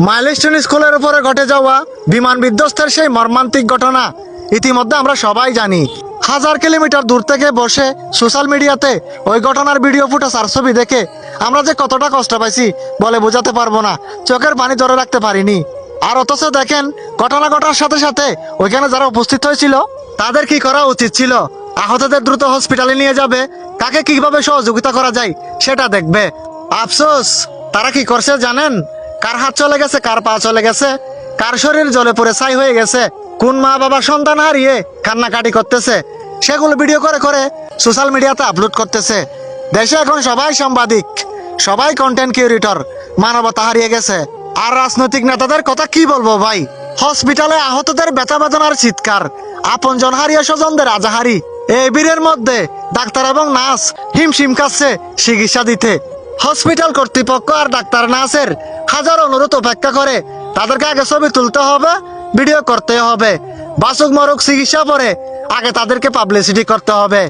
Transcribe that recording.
Milestone স্কুলের উপরে ঘটে যাওয়া বিমান বিধ্বস্তের সেই মর্মান্তিক ঘটনা ইতিমধ্যে আমরা সবাই জানি। 1000 কিলোমিটার দূর থেকে বসে সোশ্যাল মিডিয়াতে ওই ঘটনার ভিডিও ফুটেজ আর ছবি দেখে আমরা যে কতটা কষ্ট পাইছি বলে বোঝাতে পারবো না, চোখের পানি ধরে রাখতে পারিনি। আর অথচ দেখেন, ঘটনা ঘটার সাথে সাথে ওইখানে যারা উপস্থিত হয়েছিল তাদের কি করা উচিত ছিল? আহতদের দ্রুত হসপিটালে নিয়ে যাবে, কাকে কিভাবে সহযোগিতা করা যায় সেটা দেখবে। আফসোস, তারা কি করছে জানেন? কার হাত চলে গেছে, কার পা চলে গেছে, কার শরীর জলে পড়ে ছাই হয়ে গেছে, কোন মা বাবা সন্তান হারিয়ে কান্নাকাটি করতেছে, সেগুলো ভিডিও করে করে সোশ্যাল মিডিয়াতে আপলোড করতেছে। দেশে এখন সবাই সাংবাদিক, সবাই কন্টেন্ট ক্রিয়েটর, মানবতা হারিয়ে গেছে। আর রাজনৈতিক নেতাদের কথা কি বলবো ভাই? হসপিটালে আহতদের ব্যথা বেদনার চিৎকার, আপনজন হারিয়ে স্বজনদের আজাহারি। এই ভিড়ের মধ্যে ডাক্তার এবং নার্স হিমশিম খাচ্ছে চিকিৎসা দিতে। হসপিটাল কর্তৃপক্ষ আর ডাক্তার নার্সের হাজার অনুরোধ উপেক্ষা করে তাদেরকে আগে ছবি তুলতে হবে, ভিডিও করতে হবে, বাসুক মরুক চিকিৎসা পরে আগে তাদেরকে পাবলিসিটি করতে হবে।